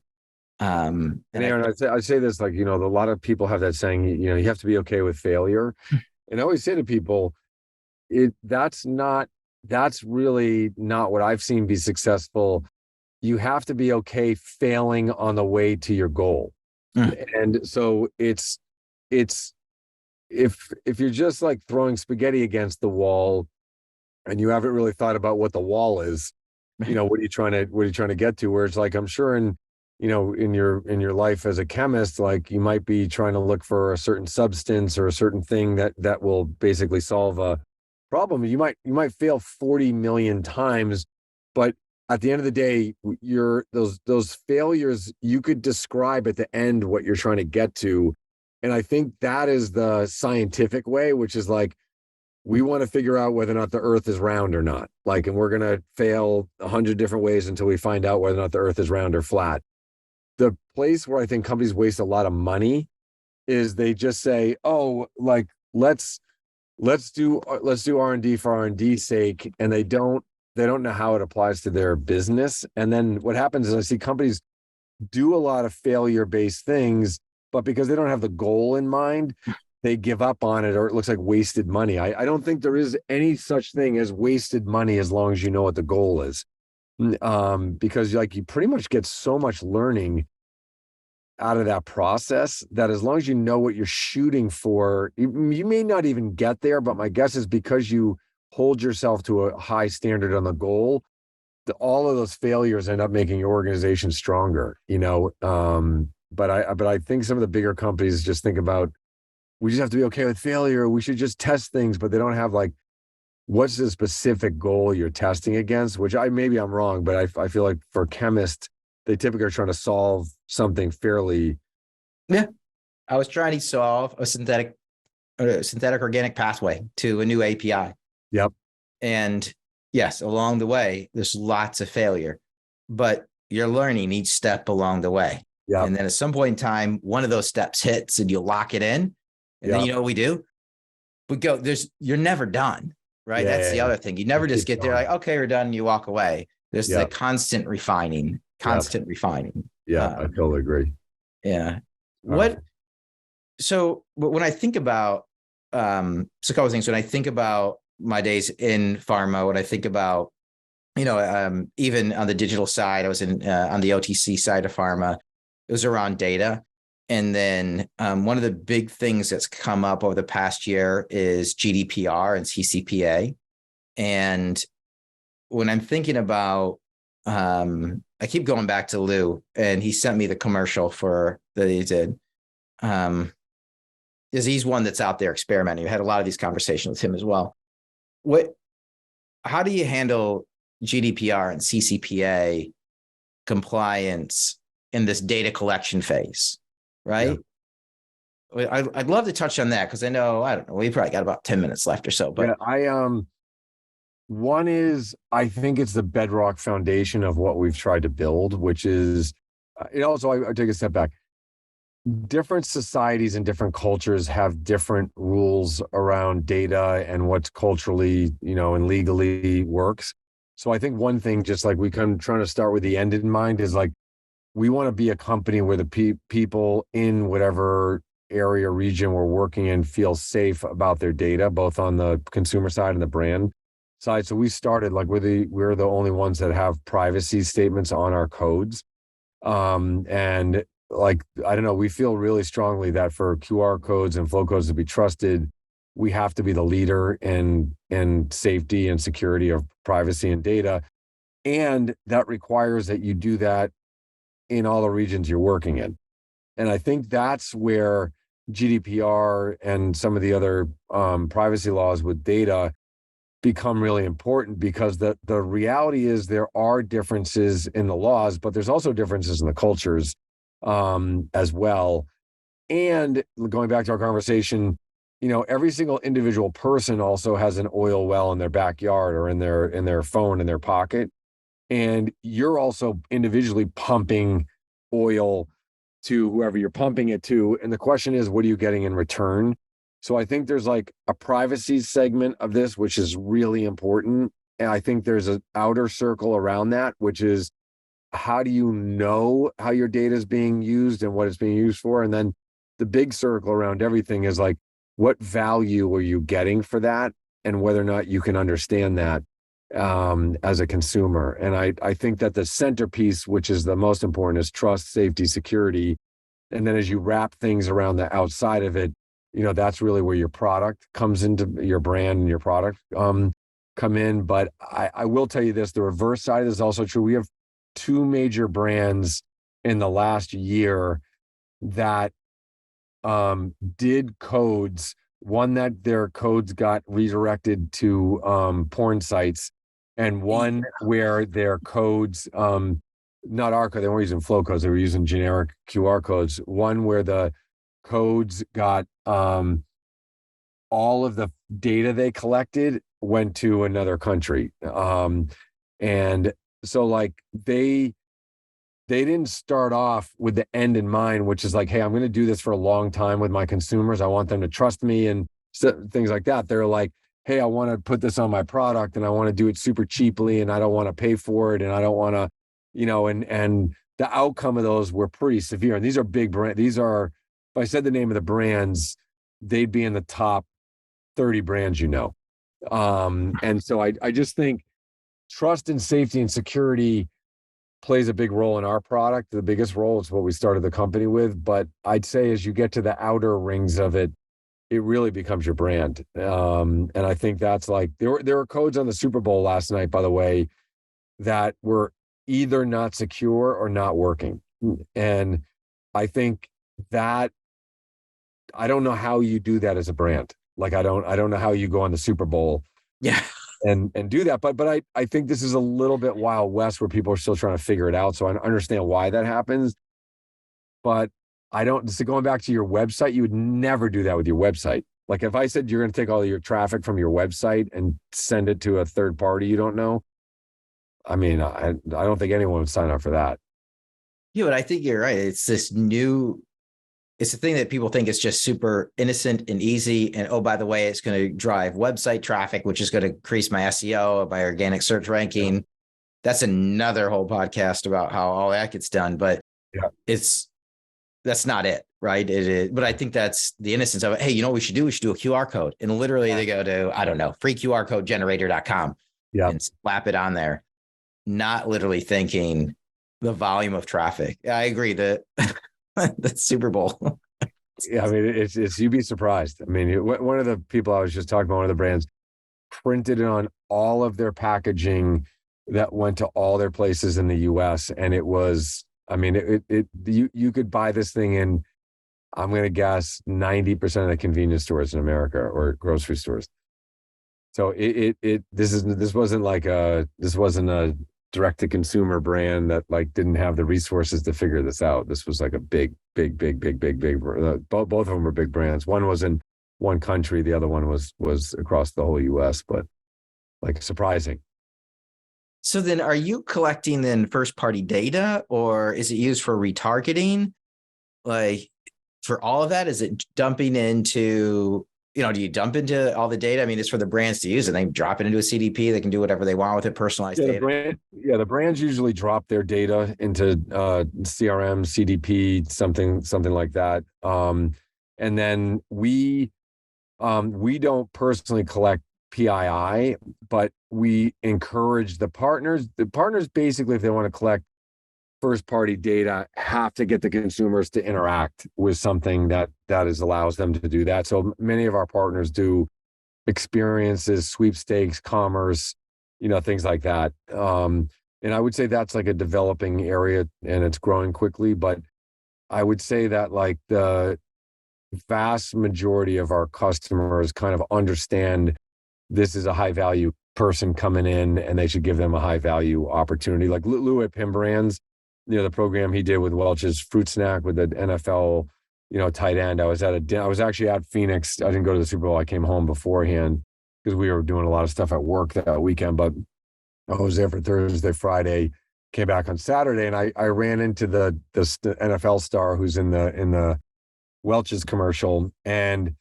And Aaron, I say this, like, a lot of people have that saying, you have to be okay with failure. And I always say to people, that's really not what I've seen be successful. You have to be okay failing on the way to your goal. And so it's if you're just like throwing spaghetti against the wall and you haven't really thought about what the wall is, what are you trying to get to? Where it's like, I'm sure in your life as a chemist, like you might be trying to look for a certain substance or a certain thing that will basically solve a problem. You might fail 40 million times, but at the end of the day, those failures, you could describe at the end what you're trying to get to. And I think that is the scientific way, which is like, we want to figure out whether or not the earth is round or not. Like, and we're going to fail 100 different ways until we find out whether or not the earth is round or flat. The place where I think companies waste a lot of money is they just say, oh, like, let's do R&D for R&D's sake. And they don't know how it applies to their business. And then what happens is I see companies do a lot of failure-based things, but because they don't have the goal in mind, they give up on it, or it looks like wasted money. I don't think there is any such thing as wasted money as long as you know what the goal is. Because like you pretty much get so much learning out of that process that as long as you know what you're shooting for, you may not even get there, but my guess is because you hold yourself to a high standard on the goal, all of those failures end up making your organization stronger, but I think some of the bigger companies just think about, we just have to be okay with failure. We should just test things, but they don't have like, what's the specific goal you're testing against, which maybe I'm wrong, but I feel like for chemists, they typically are trying to solve something fairly. Yeah. I was trying to solve a synthetic organic pathway to a new API. Yep. And yes, along the way, there's lots of failure, but you're learning each step along the way. Yep. And then at some point in time, one of those steps hits and you lock it in. And then you know what we do? We go, you're never done, right? That's the other thing. You never just get there like, okay, we're done, and you walk away. There's the constant refining. Yeah, I totally agree. Yeah. So when I think about, so a couple of things, when I think about my days in pharma, when I think about, even on the digital side, I was on the OTC side of pharma, it was around data. And then one of the big things that's come up over the past year is GDPR and CCPA. And when I'm thinking about, I keep going back to Lou, and he sent me the commercial that he did. He's one that's out there experimenting. We had a lot of these conversations with him as well. How do you handle GDPR and CCPA compliance in this data collection phase? Right. Yeah. I'd love to touch on that because I don't know, we probably got about 10 minutes left or so, but one is, I think it's the bedrock foundation of what we've tried to build, which is, also, I take a step back. Different societies and different cultures have different rules around data and what's culturally, and legally works. So I think one thing, just like we come trying to start with the end in mind, is like, we want to be a company where the people in whatever area, region we're working in feel safe about their data, both on the consumer side and the brand side. So we started like we're the only ones that have privacy statements on our codes. And like, I don't know, we feel really strongly that for QR codes and flow codes to be trusted, we have to be the leader in safety and security of privacy and data. And that requires that you do that in all the regions you're working in. And I think that's where GDPR and some of the other privacy laws with data become really important, because the reality is there are differences in the laws, but there's also differences in the cultures as well. And going back to our conversation, every single individual person also has an oil well in their backyard or in their phone in their pocket. And you're also individually pumping oil to whoever you're pumping it to. And the question is, what are you getting in return? So I think there's like a privacy segment of this, which is really important. And I think there's an outer circle around that, which is, how do you know how your data is being used and what it's being used for? And then the big circle around everything is like, what value are you getting for that? And whether or not you can understand that as a consumer. And I think that the centerpiece, which is the most important, is trust, safety, security. And then as you wrap things around the outside of it, that's really where your product comes into, your brand and your product come in. But I will tell you this, the reverse side is also true. We have two major brands in the last year that did codes, one that their codes got redirected to porn sites, and one where their codes, not our code, they weren't using Flowcodes, they were using generic QR codes. One where the codes got all of the data they collected went to another country. And so like they didn't start off with the end in mind, which is like, hey, I'm going to do this for a long time with my consumers. I want them to trust me and things like that. They're like, hey, I want to put this on my product and I want to do it super cheaply and I don't want to pay for it. And I don't want to, and the outcome of those were pretty severe. And these are big brands. These are, if I said the name of the brands, they'd be in the top 30 brands, And so I just think trust and safety and security plays a big role in our product. The biggest role is what we started the company with. But I'd say as you get to the outer rings of it, it really becomes your brand. And I think that's like, there were codes on the Super Bowl last night, by the way, that were either not secure or not working. And I think that, I don't know how you do that as a brand. Like, I don't know how you go on the Super Bowl. Yeah. And do that. But I think this is a little bit Wild West where people are still trying to figure it out. So I understand why that happens. But so going back to your website, you would never do that with your website. Like if I said you're going to take all of your traffic from your website and send it to a third party you don't know, I mean, I don't think anyone would sign up for that. Yeah, but I think you're right. It's this new, it's a thing that people think is just super innocent and easy. And oh, by the way, it's going to drive website traffic, which is going to increase my SEO, my organic search ranking. Yeah. That's another whole podcast about how all that gets done. But yeah, that's not it, right? It is, but I think that's the innocence of it. Hey, you know what we should do? We should do a QR code. And literally they go to, I don't know, freeqrcodegenerator.com and slap it on there. Not literally thinking the volume of traffic. I agree that the Super Bowl. Yeah, I mean, it's you'd be surprised. I mean, one of the people I was just talking about, one of the brands, printed it on all of their packaging that went to all their places in the US. And it was, I mean, you could buy this thing in, I'm going to guess 90% of the convenience stores in America or grocery stores. So this wasn't a direct to consumer brand that like didn't have the resources to figure this out. This was like a big. Both of them were big brands. One was in one country, the other one was across the whole US, but like surprising. So then are you collecting then first party data, or is it used for retargeting? Like for all of that, is it dumping into, do you dump into all the data? I mean, it's for the brands to use it. They drop it into a CDP. They can do whatever they want with it, personalized data. The brands usually drop their data into CRM, CDP, something like that. And then we don't personally collect PII, but we encourage the partners. The partners basically, if they want to collect first party data have to get the consumers to interact with something that allows them to do that. So many of our partners do experiences, sweepstakes, commerce, things like that. And I would say that's like a developing area and it's growing quickly. But I would say that like the vast majority of our customers kind of understand this is a high value person coming in and they should give them a high value opportunity. Like Lou at Pim Brands, the program he did with Welch's Fruit Snack with the NFL, tight end. I was actually at Phoenix. I didn't go to the Super Bowl. I came home beforehand because we were doing a lot of stuff at work that weekend, but I was there for Thursday, Friday, came back on Saturday, and I ran into the NFL star who's in the Welch's commercial, and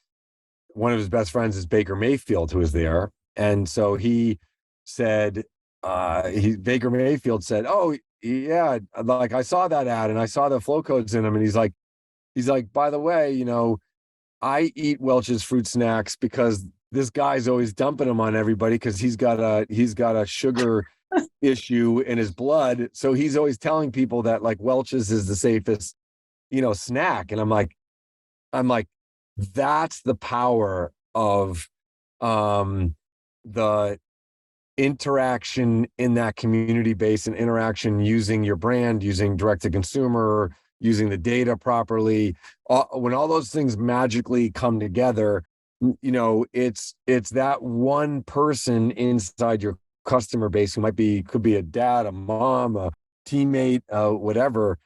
one of his best friends is Baker Mayfield, who was there. And so he said, Baker Mayfield said, "Oh yeah, like I saw that ad and I saw the Flowcodes in them." And he's like, "By the way, I eat Welch's Fruit Snacks because this guy's always dumping them on everybody because he's got a sugar issue in his blood. So he's always telling people that like Welch's is the safest, snack." And I'm like, that's the power of the interaction in that community base and interaction using your brand, using direct to consumer, using the data properly. When all those things magically come together, it's that one person inside your customer base who could be a dad, a mom, a teammate, whatever.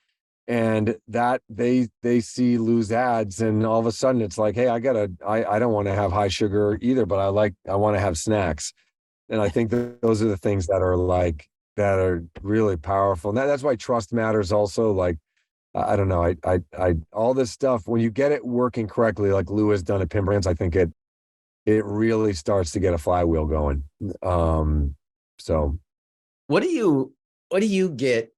And that they see Lou's ads and all of a sudden it's like, hey, I don't want to have high sugar either, but I want to have snacks. And I think that those are the things that are really powerful. And that's why trust matters also. Like, I don't know, I all this stuff, when you get it working correctly, like Lou has done at Pim Brands, I think it really starts to get a flywheel going. So what do you get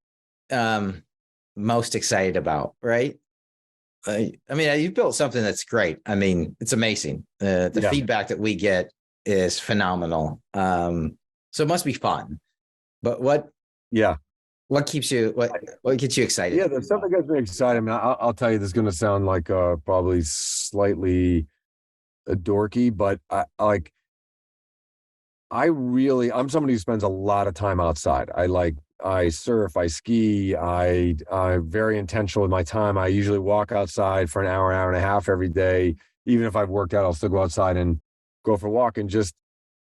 most excited about, right? I mean, you've built something that's great. I mean, it's amazing. The feedback that we get is phenomenal. So it must be fun. But what keeps you what gets you excited? Yeah, the stuff that gets me excited. I mean, I'll tell you, this is going to sound like probably slightly dorky, but I'm somebody who spends a lot of time outside. I surf, I ski, I'm very intentional with my time. I usually walk outside for an hour and a half every day. Even if I've worked out, I'll still go outside and go for a walk. And just,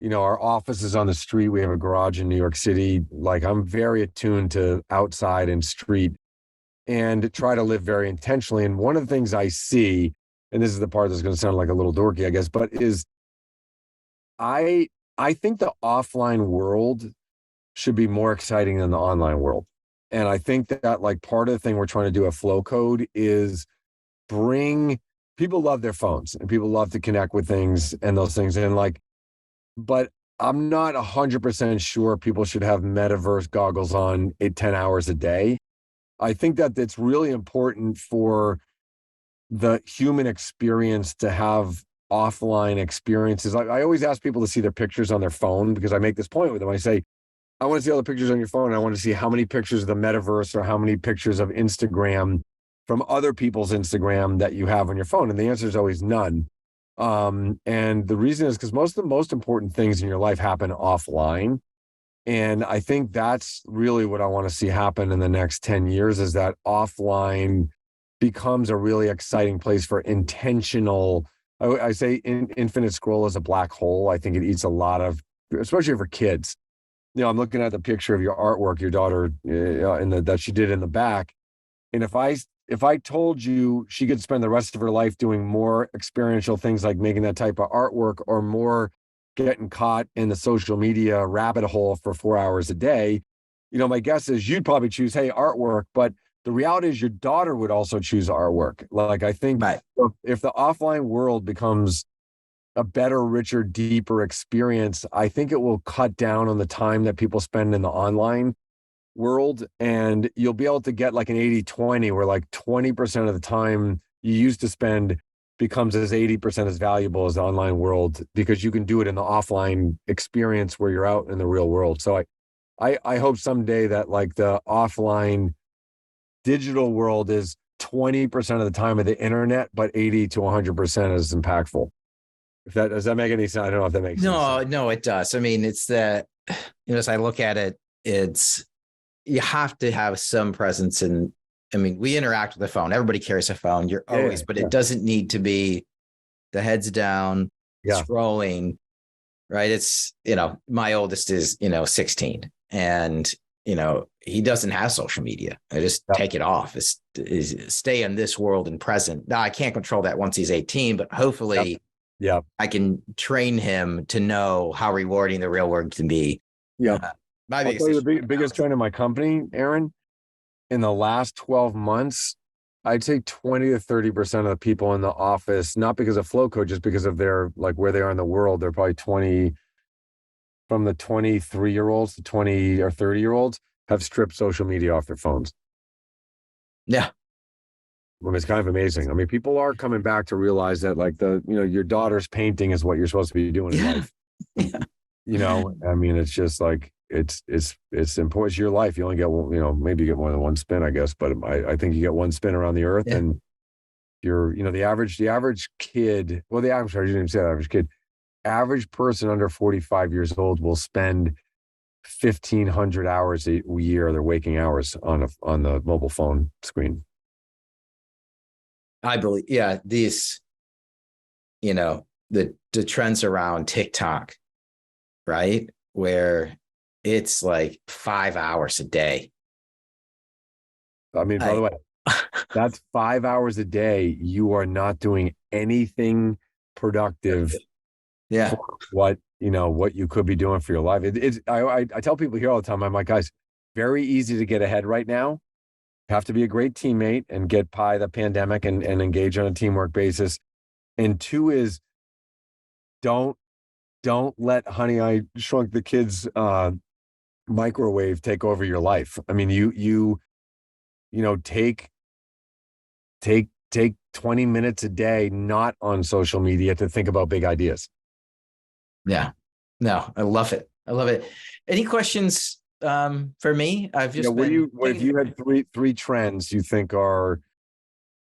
our office is on the street. We have a garage in New York City. Like, I'm very attuned to outside and street and try to live very intentionally. And one of the things I see, and this is the part that's going to sound like a little dorky, I guess, but is I think the offline world should be more exciting than the online world. And I think that like part of the thing we're trying to do at Flowcode is people love their phones and people love to connect with things and those things. And but I'm not 100% sure people should have metaverse goggles on 10 hours a day. I think that it's really important for the human experience to have offline experiences. I always ask people to see their pictures on their phone because I make this point with them. I say, I want to see all the pictures on your phone. I want to see how many pictures of the metaverse or how many pictures of Instagram from other people's Instagram that you have on your phone. And the answer is always none. And the reason is because most of the most important things in your life happen offline. And I think that's really what I want to see happen in the next 10 years is that offline becomes a really exciting place for intentional. I say infinite scroll is a black hole. I think it eats a lot of, especially for kids. I'm looking at the picture of your artwork, your daughter, that she did in the back. And if I told you she could spend the rest of her life doing more experiential things like making that type of artwork or more getting caught in the social media rabbit hole for 4 hours a day, my guess is you'd probably choose, hey, artwork. But the reality is your daughter would also choose artwork. Like, I think if the offline world becomes a better, richer, deeper experience, I think it will cut down on the time that people spend in the online world. And you'll be able to get like an 80-20 where like 20% of the time you used to spend becomes as 80% as valuable as the online world because you can do it in the offline experience where you're out in the real world. So I hope someday that like the offline digital world is 20% of the time of the internet, but 80 to 100% is impactful. If that does that make any sense? I don't know if that makes sense. No, it does. I mean, it's that, as I look at it, it's, you have to have some presence in, I mean, we interact with the phone. Everybody carries a phone. You're always, but it doesn't need to be the heads down, scrolling, right? It's, my oldest is, 16, and, he doesn't have social media. I just take it off. Is stay in this world and present. Now, I can't control that once he's 18, but hopefully I can train him to know how rewarding the real world can be. I'll tell you the biggest trend in my company, Aaron, in the last 12 months, I'd say 20 to 30% of the people in the office, not because of Flowcode, just because of their, like, where they are in the world, they're probably 20, from the 23-year-olds to 20 or 30-year-olds have stripped social media off their phones. Yeah. I mean, it's kind of amazing. I mean, people are coming back to realize that, like, your daughter's painting is what you're supposed to be doing in life. I mean, it's just like, it's important. It's your life. You only get one, maybe you get more than one spin, I guess, but I think you get one spin around the earth, and you're, the average kid, well, the average, I didn't even say average kid, average person under 45 years old will spend 1,500 hours a year, their waking hours on the mobile phone screen. I believe, these, the trends around TikTok, right? Where it's like 5 hours a day. I mean, by the way, that's 5 hours a day. You are not doing anything productive. Yeah. For what you could be doing for your life. I tell people here all the time, I'm like, guys, very easy to get ahead right now. You have to be a great teammate and get by the pandemic and engage on a teamwork basis. And 2 is don't let Honey, I Shrunk the Kids microwave take over your life. I mean, you take 20 minutes a day not on social media to think about big ideas. Yeah. No, I love it. Any questions for me? I've just if you had three trends you think are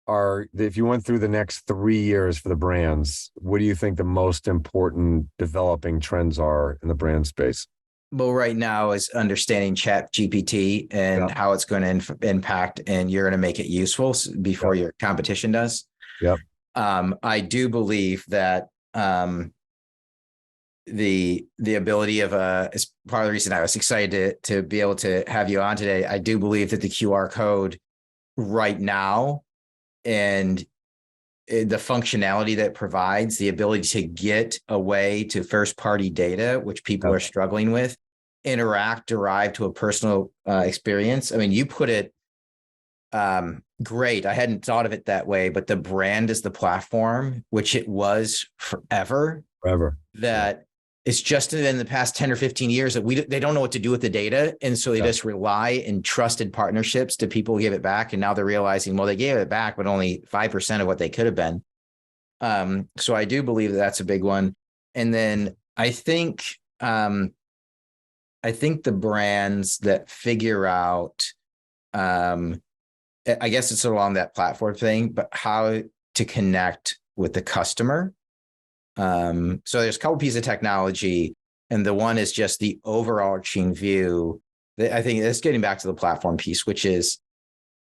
if you went through the next 3 years for the brands, what do you think the most important developing trends are in the brand space? Well, right now is understanding Chat GPT and how it's going to impact, and you're going to make it useful before your competition does. Yep. I do believe that the ability of is part of the reason I was excited to be able to have you on today. I do believe that the QR code right now and the functionality that provides the ability to get away to first party data, which people are struggling with, derive to a personal experience. I mean, you put it great. I hadn't thought of it that way, but the brand is the platform, which it was forever. That it's just in the past 10 or 15 years that they don't know what to do with the data. And so they just rely in trusted partnerships to people who give it back. And now they're realizing, well, they gave it back, but only 5% of what they could have been. So I do believe that that's a big one. And then I think the brands that figure out, I guess it's along that platform thing, but how to connect with the customer. So there's a couple pieces of technology, and the one is just the overarching view. I think it's getting back to the platform piece, which is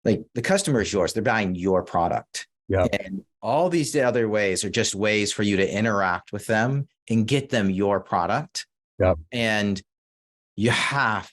like the customer is yours. They're buying your product. And all these other ways are just ways for you to interact with them and get them your product. And you have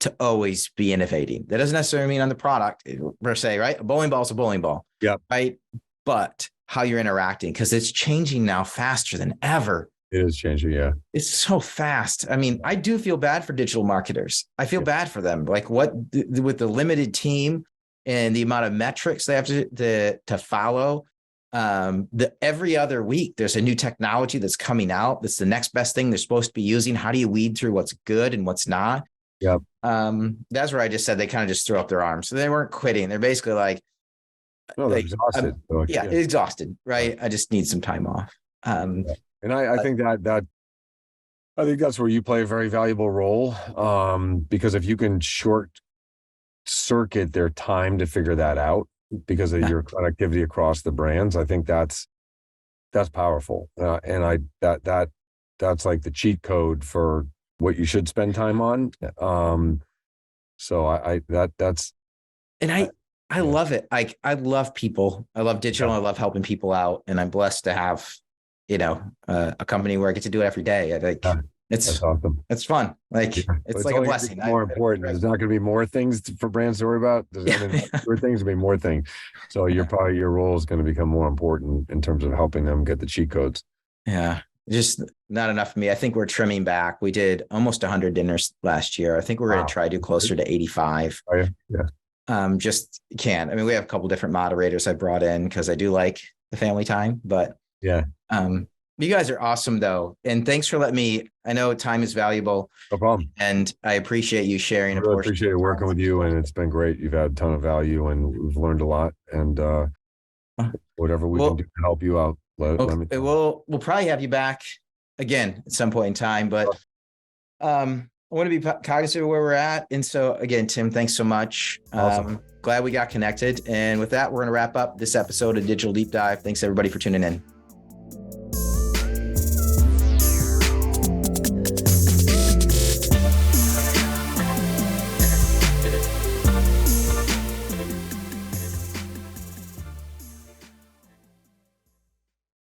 to always be innovating. That doesn't necessarily mean on the product per se, right? A bowling ball is a bowling ball, right? But how you're interacting, because it's changing now faster than ever. It is changing, It's so fast. I mean, I do feel bad for digital marketers. I feel bad for them. Like with the limited team and the amount of metrics they have to follow. Every other week, there's a new technology that's coming out. That's the next best thing they're supposed to be using. How do you weed through what's good and what's not? That's where I just said they kind of just threw up their arms. So they weren't quitting. They're basically like, no, they're exhausted. Exhausted, right? I just need some time off. And I think that I think that's where you play a very valuable role. Because if you can circuit their time to figure that out because of your connectivity across the brands. I think that's powerful. And that's like the cheat code for what you should spend time on. So I love it. I love people. I love digital. I love helping people out. And I'm blessed to have, a company where I get to do it every day. That's awesome. It's fun. It's like a blessing. More important. There's not going to be more things for brands to worry about. Fewer things will be more things. So your role is going to become more important in terms of helping them get the cheat codes. Yeah. Just not enough for me. I think we're trimming back. We did almost 100 dinners last year. I think we're going to try to do closer to 85. Oh, yeah. Just can't. I mean, we have a couple different moderators I brought in because I do like the family time, but yeah. You guys are awesome though. And thanks for letting me, I know time is valuable. No problem. And I appreciate you sharing. I really appreciate working with you, and it's been great. You've had a ton of value and we've learned a lot, and whatever we can do to help you out. Let me know. We'll probably have you back again at some point in time, but I want to be cognizant of where we're at. And so again, Tim, thanks so much. Awesome. Glad we got connected. And with that, we're going to wrap up this episode of Digital Deep Dive. Thanks everybody for tuning in.